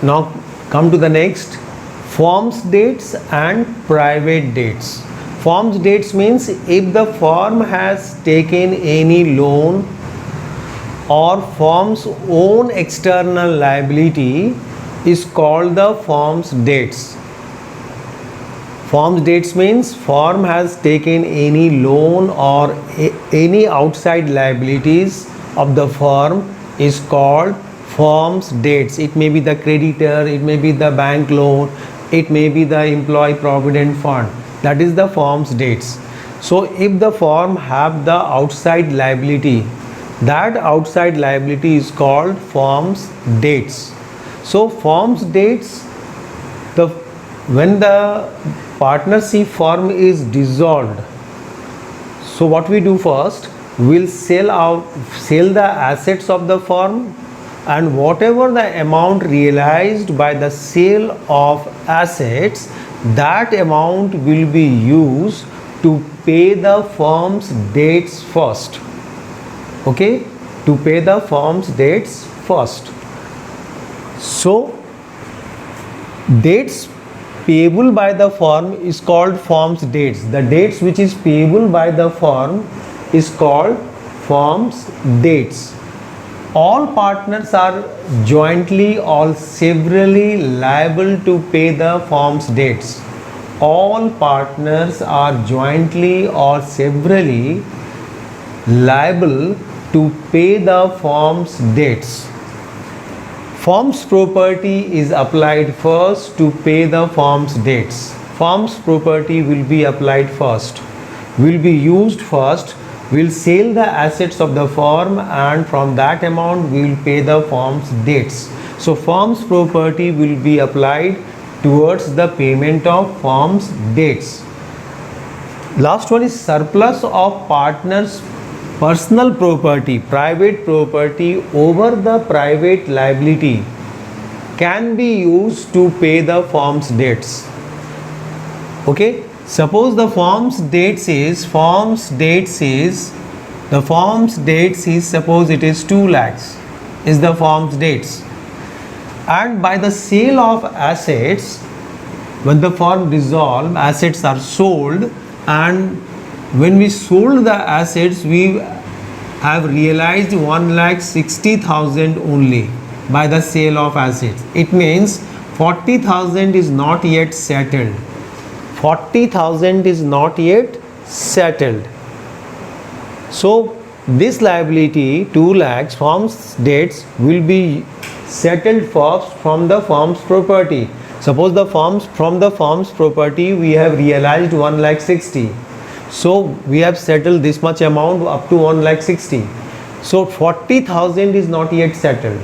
Now come to the next, firm's debts and private debts. Firm's debts means if the firm has taken any loan or firm's own external liability is called the firm's debts. Firm's debts means firm has taken any loan or any outside liabilities of the firm is called firm's debts. It may be the creditor, it may be the bank loan, it may be the employee provident fund. That is the firm's debts. So if the firm have the outside liability, that outside liability is called firm's debts. So firm's debts, when the partnership firm is dissolved, so what we do first, we'll sell the assets of the firm, and whatever the amount realized by the sale of assets, that amount will be used to pay the firm's debts first. Okay, to pay the firm's debts first. So debts payable by the firm is called firm's debts. The debts which is payable by the firm is called firm's debts. All partners are jointly or severally liable to pay the firm's debts. All partners are jointly or severally liable to pay the firm's debts. Firm's property is applied first to pay the firm's debts. Firm's property will be applied first, will be used first. We'll sell the assets of the firm, and from that amount we will pay the firm's debts. So firm's property will be applied towards the payment of firm's debts. Last one is surplus of partners' personal property, private property over the private liability can be used to pay the firm's debts. Okay, suppose the firm's debts is suppose it is 2 lakhs is the firm's debts, and by the sale of assets, when the firm dissolved, assets are sold, and when we sold the assets, we have realized 1,60,000 only by the sale of assets. It means 40,000 is not yet settled. 40,000 is not yet settled. So this liability, 2 lakhs, firm's debts will be settled first from the firm's property. Suppose from the firm's property we have realized 1,60,000. So we have settled this much amount up to 1,60,000. So 40,000 is not yet settled.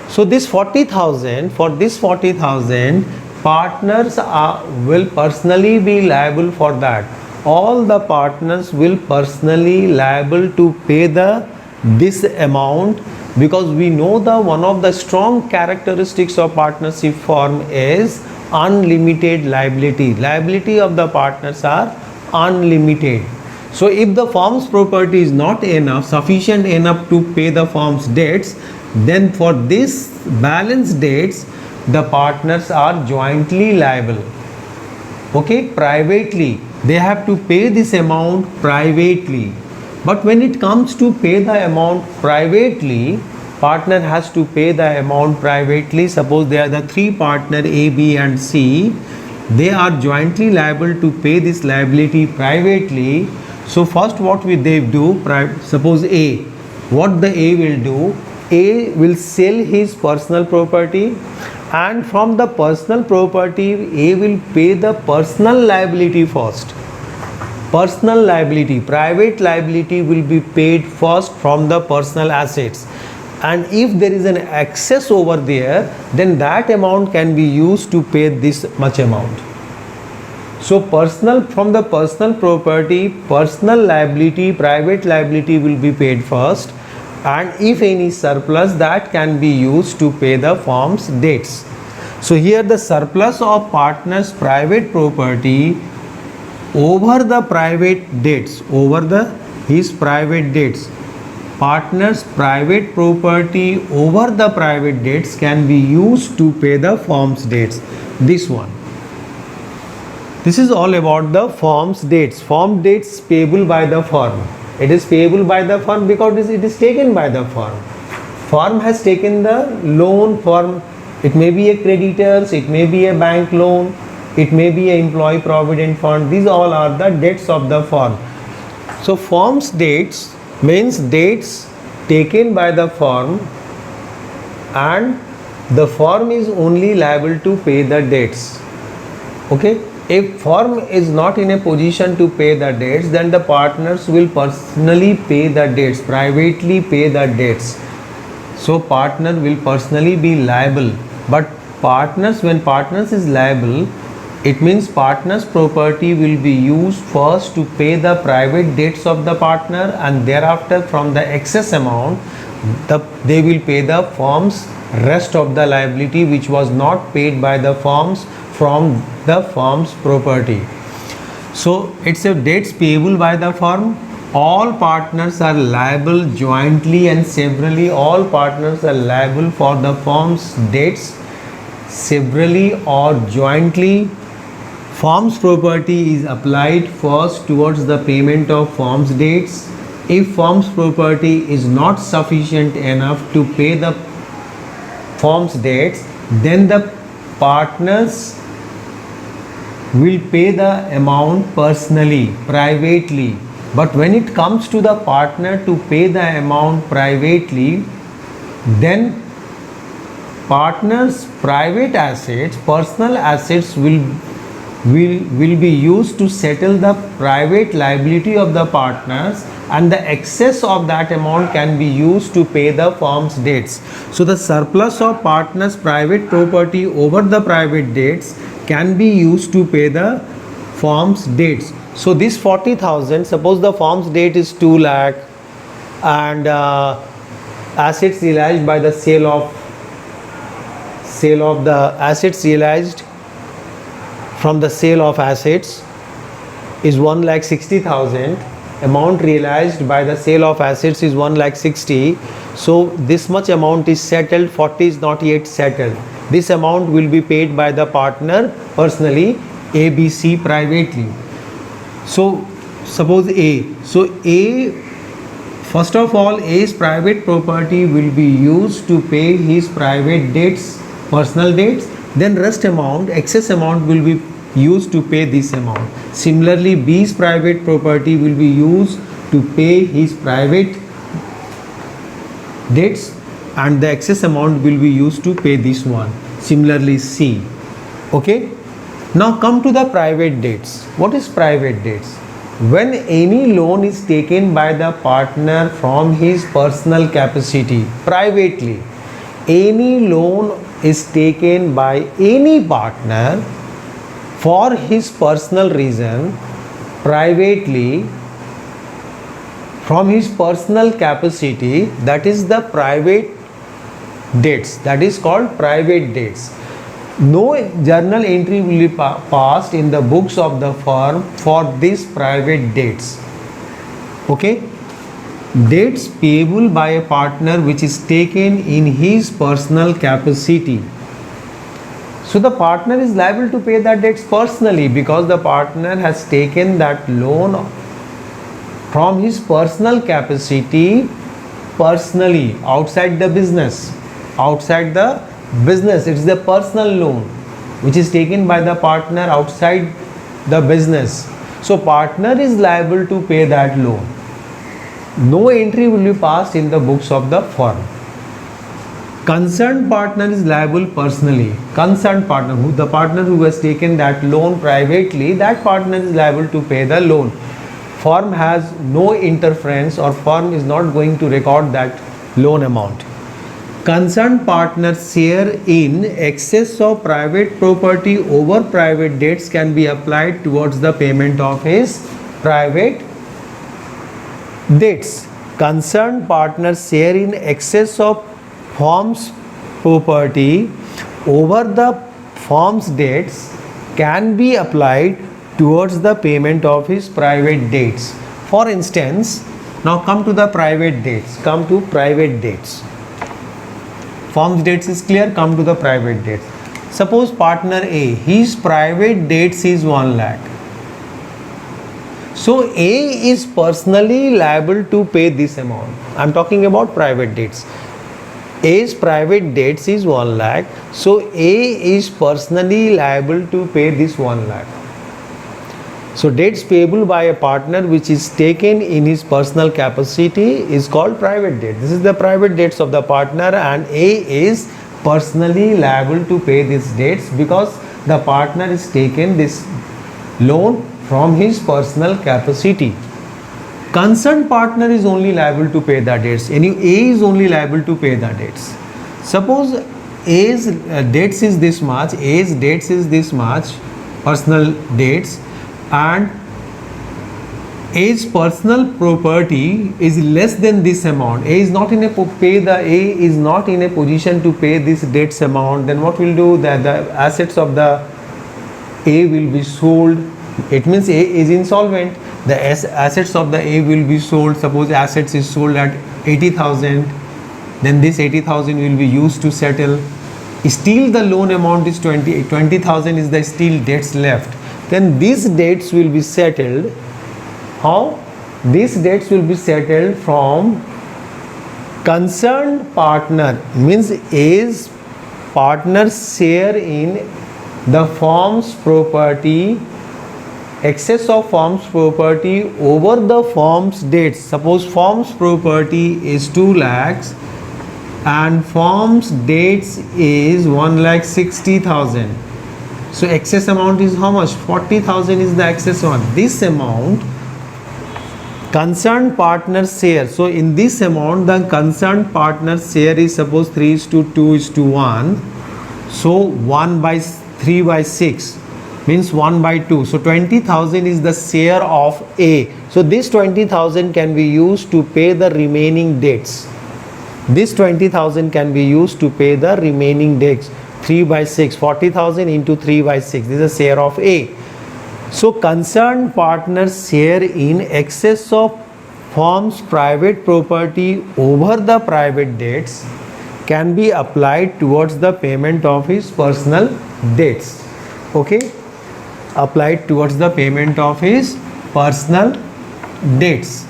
So this 40,000, for this 40,000, partners will personally be liable for that. All the partners will personally liable to pay this amount, because we know one of the strong characteristics of partnership firm is unlimited liability. Liability of the partners are unlimited. So if the firm's property is not sufficient enough to pay the firm's debts, then for this balance debts the partners are jointly liable. Okay, privately they have to pay this amount privately. But when it comes to pay the amount privately, partner has to pay the amount privately. Suppose they are the 3 partners A, B and C. They are jointly liable to pay this liability privately. So first what they do, suppose A, what the A will do, A will sell his personal property, and from the personal property A will pay the personal liability first. Personal liability, private liability will be paid first from the personal assets, and if there is an excess over there, then that amount can be used to pay this much amount. So from the personal property, personal liability, private liability will be paid first, and if any surplus, that can be used to pay the firm's debts. So here the surplus of partners' private property over the private debts, his private debts, partner's private property over the private debts can be used to pay the firm's debts. This one. This is all about the firm's debts. Firm debts payable by the firm. It is payable by the firm because it is taken by the firm. Firm has taken the loan. Firm, it may be a creditors, it may be a bank loan, it may be an employee provident fund. These all are the debts of the firm. So firm's debts means debts taken by the firm, and the firm is only liable to pay the debts. Okay. If firm is not in a position to pay the debts, then the partners will personally pay the debts, privately pay the debts. So partner will personally be liable. But partners, when partners is liable, it means partner's property will be used first to pay the private debts of the partner, and thereafter from the excess amount they will pay the firm's rest of the liability which was not paid by the firms from the firm's property. So it's a debts payable by the firm. All partners are liable jointly and severally. All partners are liable for the firm's debts severally or jointly. Firm's property is applied first towards the payment of firm's debts. If firm's property is not sufficient enough to pay the firm's debts, then the partners will pay the amount personally, privately. But when it comes to the partner to pay the amount privately, then partner's private assets, personal assets will be used to settle the private liability of the partners, and the excess of that amount can be used to pay the firm's debts. So the surplus of partner's private property over the private debts can be used to pay the firm's debts. So this 40,000, suppose the firm's debt is 2 lakh and assets realized by the sale of the assets realized from the sale of assets is 1,60,000. Amount realized by the sale of assets is 1,60,000. So this much amount is settled, 40 is not yet settled. This amount will be paid by the partner personally, A, B, C privately. So suppose A. So A, first of all, A's private property will be used to pay his private debts, personal debts. Then rest amount, excess amount will be used to pay this amount. Similarly, B's private property will be used to pay his private debts, and the excess amount will be used to pay this one. Similarly, C. Okay. Now come to the private debts. What is private debts? When any loan is taken by the partner from his personal capacity, privately, any loan is taken by any partner for his personal reason, privately, from his personal capacity, that is the private debts, that is called private debts. No journal entry will be passed in the books of the firm for these private debts. Okay. Debts payable by a partner which is taken in his personal capacity. So the partner is liable to pay that debts personally because the partner has taken that loan from his personal capacity personally, outside the business. Outside the business, it's the personal loan which is taken by the partner outside the business. So partner is liable to pay that loan. No entry will be passed in the books of the firm. Concerned partner is liable personally. Concerned partner, the partner who has taken that loan privately, that partner is liable to pay the loan. Firm has no interference, or firm is not going to record that loan amount. Concerned partner's share in excess of private property over private debts can be applied towards the payment of his private debts. Concerned partner's share in excess of firm's property over the firm's debts can be applied towards the payment of his private debts. For instance, Now come to the private dates. Come to private dates. Firm's dates is clear. Come to the private dates. Suppose partner A, his private dates is 1 lakh. So A is personally liable to pay this amount. I am talking about private dates. A's private dates is 1 lakh. So A is personally liable to pay this 1 lakh. So dates payable by a partner which is taken in his personal capacity is called private debt. This is the private debts of the partner, and A is personally liable to pay these debts because the partner is taken this loan from his personal capacity. Concerned partner is only liable to pay the debts. A is only liable to pay the debts. Suppose A's debts is this much, A's debts is this much, personal debts, and A's personal property is less than this amount. A is not in a position to pay this debts amount. Then what will do? That the assets of the A will be sold. It means A is insolvent. The assets of the A will be sold. Suppose assets is sold at 80,000. Then this 80,000 will be used to settle. Still the loan amount is 20,000 is the still debts left. Then these debts will be settled. How? These debts will be settled from concerned partner, means A's partner share in the firm's property, excess of firm's property over the firm's debts. Suppose firm's property is 2 lakhs and firm's debts is 1,60,000. So excess amount is how much? 40,000 is the excess amount. This amount concerned partner share. So in this amount the concerned partner share is suppose 3:2:1. So 1/3/6 means 1/2. So 20,000 is the share of A. So this 20,000 can be used to pay the remaining debts. This 20,000 can be used to pay the remaining debts. 3/6, 40,000 into 3/6. This is a share of A. So concerned partners share in excess of firm's private property over the private debts can be applied towards the payment of his personal debts. Okay, applied towards the payment of his personal debts.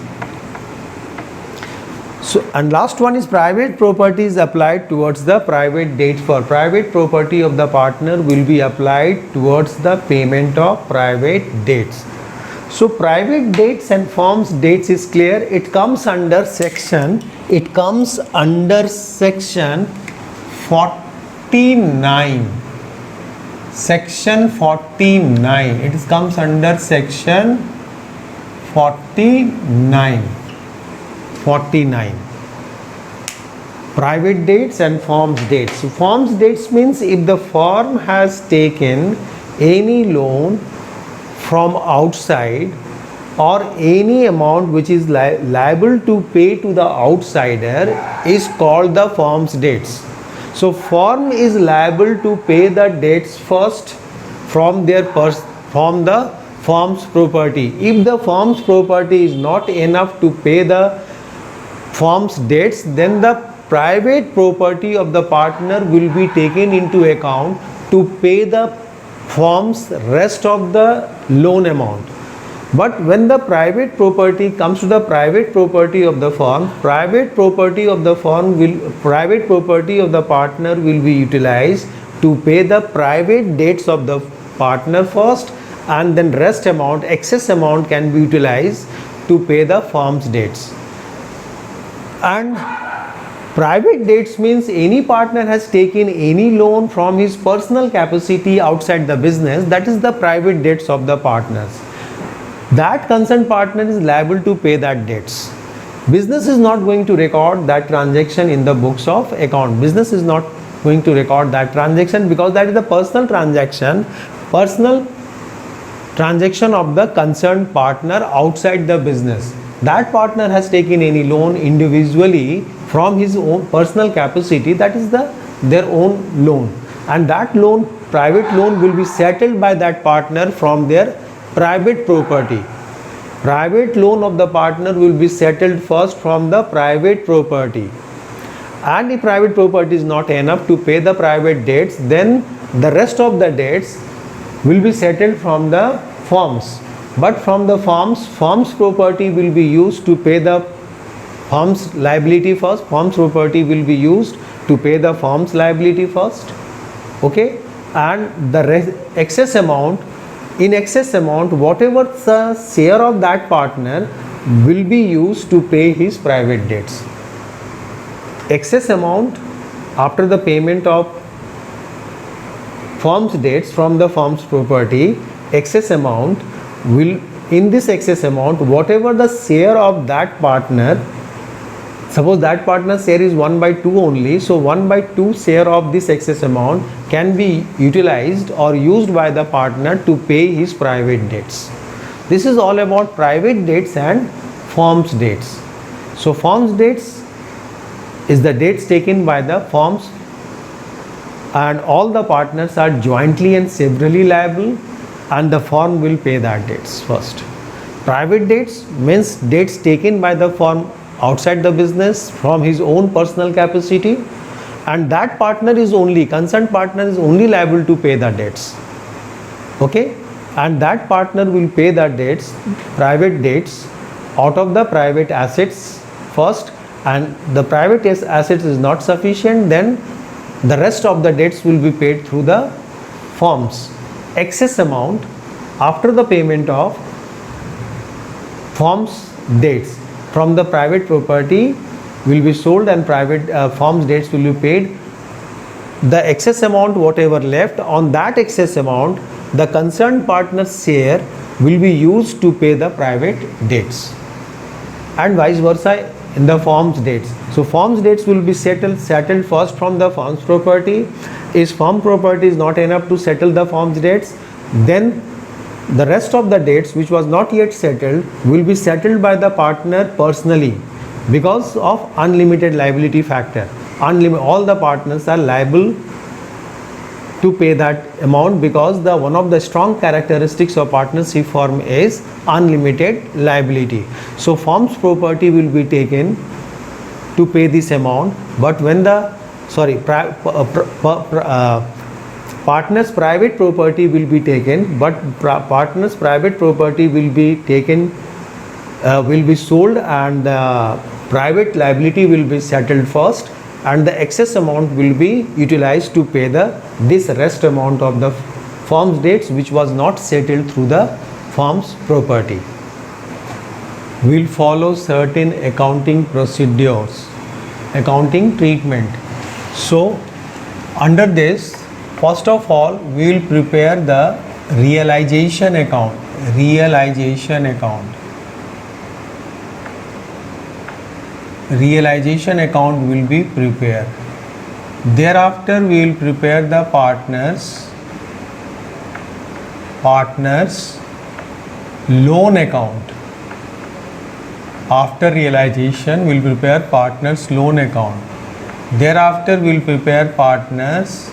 So, and last one is private property is applied towards the private debts. For private property of the partner will be applied towards the payment of private debts. So private debts and firm's debts is clear. It comes under section 49. Section 49. It comes under section 49. Private debts and firm's debts. So firm's debts means if the firm has taken any loan from outside or any amount which is liable to pay to the outsider is called the firm's debts. So firm is liable to pay the debts first from the firm's property. If the firm's property is not enough to pay the firm's debts, then the private property of the partner will be taken into account to pay the firm's rest of the loan amount. But when the private property comes to the private property of the firm, private property of the partner will be utilized to pay the private debts of the partner first, and then rest amount, excess amount can be utilized to pay the firm's debts. And private debts means any partner has taken any loan from his personal capacity outside the business, that is the private debts of the partners. That concerned partner is liable to pay that debts. Business is not going to record that transaction in the books of account. Business is not going to record that transaction because that is the personal transaction of the concerned partner outside the business. That partner has taken any loan individually from his own personal capacity, that is their own loan, and that loan, private loan, will be settled by that partner from their private property. Private loan of the partner will be settled first from the private property, and if private property is not enough to pay the private debts, then the rest of the debts will be settled from the firms. But from the firms property will be used to pay the firm's liability first. Firm's property will be used to pay the firm's liability first. Okay, and the excess amount, whatever the share of that partner will be used to pay his private debts. Excess amount after the payment of firm's debts from the firm's property, excess amount will, in this excess amount, whatever the share of that partner, suppose that partner's share is 1/2 only, so 1/2 share of this excess amount can be utilized or used by the partner to pay his private debts. This is all about private debts and firm's debts. So firm's debts is the debts taken by the firms, and all the partners are jointly and severally liable, and the firm will pay that debts first. Private debts means debts taken by the firm outside the business from his own personal capacity, and that partner is only, concerned partner is only liable to pay the debts. Okay, and that partner will pay the debts, private debts, out of the private assets first, and the private assets is not sufficient, then the rest of the debts will be paid through the firms. Excess amount after the payment of firm's debts from the private property will be sold, and private firm's debts will be paid. The excess amount whatever left, on that excess amount the concerned partner's share will be used to pay the private debts, and vice versa in the firm's debts. So firm's debts will be settled first from the firm's property. If firm property is not enough to settle the firm's debts, then the rest of the debts which was not yet settled will be settled by the partner personally, because of unlimited liability factor. All the partners are liable to pay that amount, because one of the strong characteristics of partnership form is unlimited liability. So firm's property will be taken to pay this amount, but when the partner's private property will be taken, but partner's private property will be taken, will be sold, and the private liability will be settled first, and the excess amount will be utilized to pay this rest amount of the firm's debts which was not settled through the firm's property. We will follow certain accounting procedures, accounting treatment. So under this, first of all we will prepare the realization account. Realization account will be prepared. Thereafter we will prepare the partners loan account. After realization we will prepare partners loan account. Thereafter we will prepare partners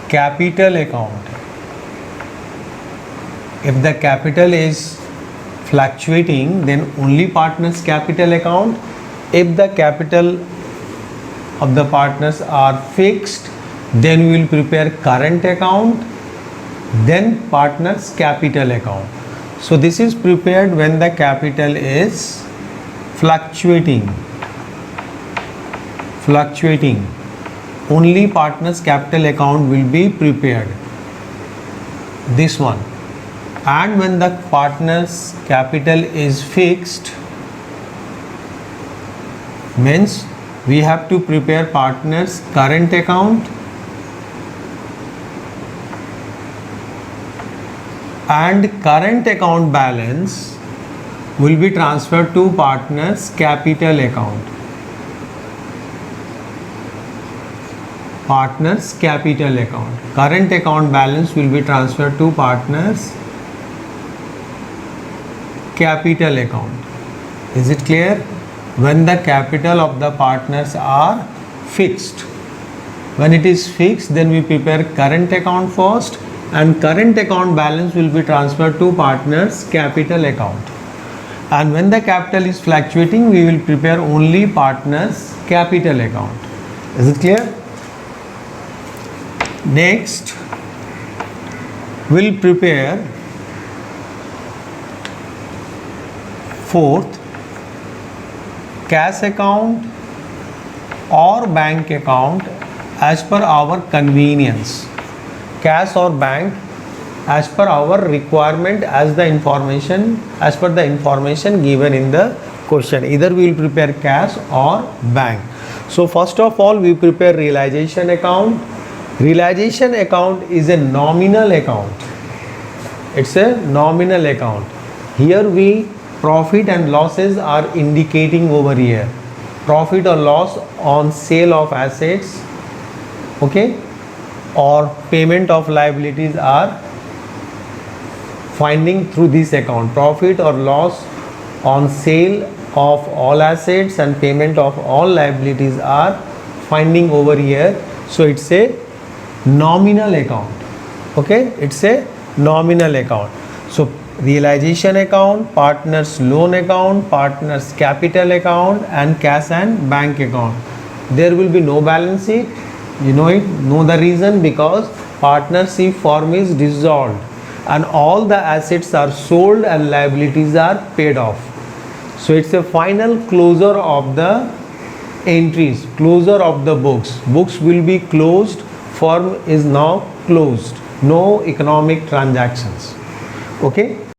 capital account. If the capital is fluctuating, then only partners capital account. If the capital of the partners are fixed, then we will prepare current account, then partners capital account. So this is prepared when the capital is fluctuating. Only partners capital account will be prepared, this one. And when the partner's capital is fixed, means we have to prepare partner's current account and current account balance will be transferred to partner's capital account. Partner's capital account. Current account balance will be transferred to partner's capital account. Is it clear? When the capital of the partners are fixed. When it is fixed, then we prepare current account first, and current account balance will be transferred to partner's capital account. And when the capital is fluctuating, we will prepare only partner's capital account. Is it clear? Next, we'll prepare fourth, cash account or bank account as per our convenience. Cash or bank as per our requirement, as the information, as per the information given in the question. Either we will prepare cash or bank. So first of all, we prepare realization account. Realization account is a nominal account. It's a nominal account. Here we profit and losses are indicating over here. Profit or loss on sale of assets, okay, or payment of liabilities are finding through this account. Profit or loss on sale of all assets and payment of all liabilities are finding over here. So it's a nominal account. Okay, it's a nominal account. So realization account, partners loan account, partners capital account, and cash and bank account. There will be no balance sheet. You know it. Know the reason? Because partnership form is dissolved and all the assets are sold and liabilities are paid off. So it's a final closure of the entries, closure of the books. Books will be closed. Firm is now closed. No economic transactions. Okay.